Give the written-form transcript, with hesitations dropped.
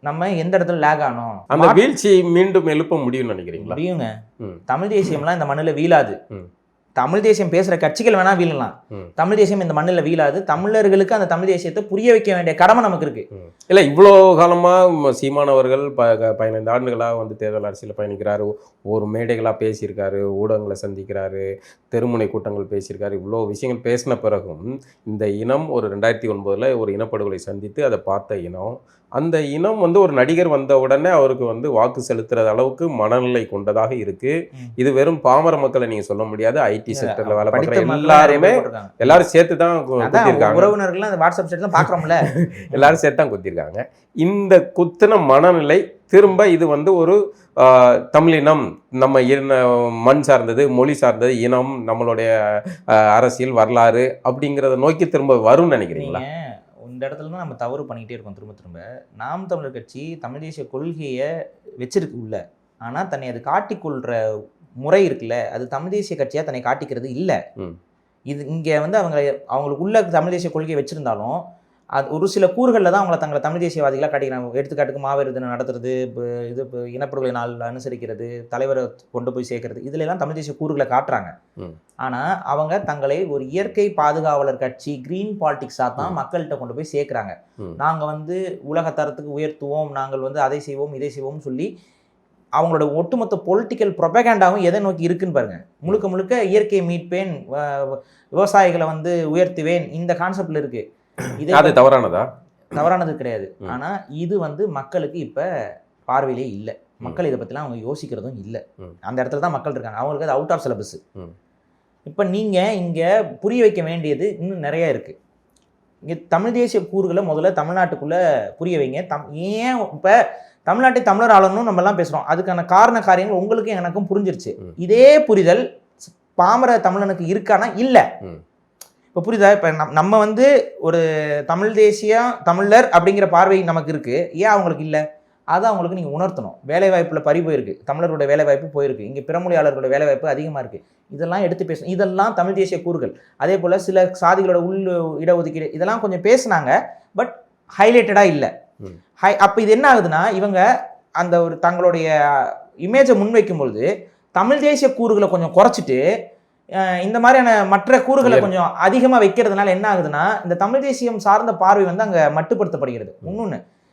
நம்ம எந்த இடத்துல லேக் ஆனோம், அந்த வீழ்ச்சியை மீண்டும் எழுப்ப முடியும்னு நினைக்கிறீங்களா? முடியுங்க. தமிழ் தேசியம்லாம் இந்த மண்ணில் வீழாது. தமிழ் தேசியம் பேசுற கட்சிகள் வேணா வீழலாம், தமிழ் தேசியம் இந்த மண்ணில் வீழாது. தமிழர்களுக்கு அந்த தமிழ் தேசியத்தை புரிய வைக்க வேண்டிய கடமை நமக்கு இருக்கு. இல்லை, இவ்வளோ காலமா சீமானவர்கள் 15 ஆண்டுகளாக வந்து தேர்தல் அரசியல் பயணிக்கிறாரு, ஒரு மேடைகளாக பேசியிருக்காரு, ஊடகங்களை சந்திக்கிறாரு, தெருமுனை கூட்டங்கள் பேசியிருக்காரு. இவ்வளோ விஷயங்கள் பேசின பிறகும் இந்த இனம் ஒரு 2009 ஒரு இனப்படுகொலை சந்தித்து அதை பார்த்த இனம், அந்த இனம் வந்து ஒரு நடிகர் வந்த உடனே அவருக்கு வந்து வாக்கு செலுத்துறது அளவுக்கு மனநிலை கொண்டதாக இருக்கு. இது வெறும் பாமர மக்களை நீங்க சொல்ல முடியாது, ஐடி செக்டர்ல வேலை பார்க்குற எல்லாரும் சேர்த்து தான் குத்திருக்காங்க. உறவினர்கள் அந்த வாட்ஸ்அப் செட் தான் பார்க்குறோம்ல, எல்லாரும் சேர்த்து தான் குத்திருக்காங்க. இந்த குத்தின மனநிலை திரும்ப இது வந்து ஒரு தமிழினம், நம்ம மண் சார்ந்தது, மொழி சார்ந்தது, இனம், நம்மளுடைய அரசியல் வரலாறு அப்படிங்கிறத நோக்கி திரும்ப வரும்னு நினைக்கிறீங்களா? இந்த இடத்துல தான் நம்ம தவறு பண்ணிக்கிட்டே இருக்கோம் திரும்ப திரும்ப. நாம் தமிழர் கட்சி தமிழ் தேசிய கொள்கையை வச்சிருக்கு உள்ள, ஆனால் தன்னை அது காட்டிக்கொள்கிற முறை இருக்குல்ல, அது தமிழ் தேசிய கட்சியாக தன்னை காட்டிக்கிறது இல்லை. இது இங்கே வந்து அவங்களுக்கு உள்ள தமிழ் தேசிய கொள்கையை வச்சுருந்தாலும் அது ஒரு சில கூறுகளில் தான் அவங்கள தங்களை தமிழ் தேசியவாதிகளாக காட்டிக்கிறாங்க. எடுத்துக்காட்டுக்கு மாவீரர் தினம் நடத்துறது, இப்போ இனப்படுகொலை நாள் அனுசரிக்கிறது, தலைவரை கொண்டு போய் சேர்க்கறது, இதுல எல்லாம் தமிழ் தேசிய கூறுகளை காட்டுறாங்க. ஆனால் அவங்க தங்களை ஒரு இயற்கை பாதுகாவலர் கட்சி, கிரீன் பாலிடிக்ஸாக தான் மக்கள்கிட்ட கொண்டு போய் சேர்க்குறாங்க. நாங்கள் வந்து உலக தரத்துக்கு உயர்த்துவோம், நாங்கள் வந்து அதை செய்வோம் இதை செய்வோம்னு சொல்லி அவங்களோட ஒட்டுமொத்த பொலிட்டிக்கல் ப்ரொபகேண்டாவும் எதை நோக்கி இருக்குன்னு பாருங்க. முழுக்க முழுக்க இயற்கையை மீட்பேன், விவசாயிகளை வந்து உயர்த்துவேன், இந்த கான்செப்ட்ல இருக்கு. இது தவறானதா? தவறானது கிடையாது. ஆனா இது வந்து மக்களுக்கு இப்ப பார்வையிலே இல்லை. மக்கள் இதை பத்திலாம் அவங்க யோசிக்கிறதும் இல்லை. அந்த இடத்துல தான் மக்கள் இருக்காங்க, அவங்களுக்கு அது அவுட் ஆஃப் சிலபஸ். இப்ப நீங்க இங்க புரிய வைக்க வேண்டியது இன்னும் நிறைய இருக்கு. இங்க தமிழ் தேசிய கூறுகளை முதல்ல தமிழ்நாட்டுக்குள்ள புரிய வைங்க. ஏன் இப்ப தமிழ்நாட்டை தமிழர் ஆளணும் நம்ம எல்லாம் பேசுறோம், அதுக்கான காரண காரியங்கள் உங்களுக்கும் எனக்கும் புரிஞ்சிருச்சு. இதே புரிதல் பாமர தமிழனுக்கு இருக்கானா? இல்லை. இப்போ புரியுதா? இப்போ நம்ம வந்து ஒரு தமிழ் தேசிய தமிழர் அப்படிங்கிற பார்வை நமக்கு இருக்குது, ஏன் அவங்களுக்கு இல்லை? அதை அவங்களுக்கு நீங்கள் உணர்த்தணும். வேலைவாய்ப்பில் பறி போயிருக்கு, தமிழரோட வேலைவாய்ப்பு போயிருக்கு, இங்கே பிறமொழியாளர்களோட வேலைவாய்ப்பு அதிகமாக இருக்குது. இதெல்லாம் எடுத்து பேசணும். இதெல்லாம் தமிழ் தேசிய கூறுகள். அதே போல் சில சாதிகளோட இடஒதுக்கீடு இதெல்லாம் கொஞ்சம் பேசுனாங்க, பட் ஹைலைட்டடாக இல்லை. அப்போ இது என்ன ஆகுதுன்னா, இவங்க அந்த ஒரு தங்களுடைய இமேஜை முன்வைக்கும்பொழுது தமிழ் தேசிய கூறுகளை கொஞ்சம் குறைச்சிட்டு இந்த மாதிரியான மற்ற கூறுகளை கொஞ்சம் அதிகமாக வைக்கிறதுனால என்ன ஆகுதுன்னா, இந்த தமிழ் தேசியம் சார்ந்த பார்வை வந்து அங்கே மட்டுப்படுத்தப்படுகிறது. இன்னொன்று,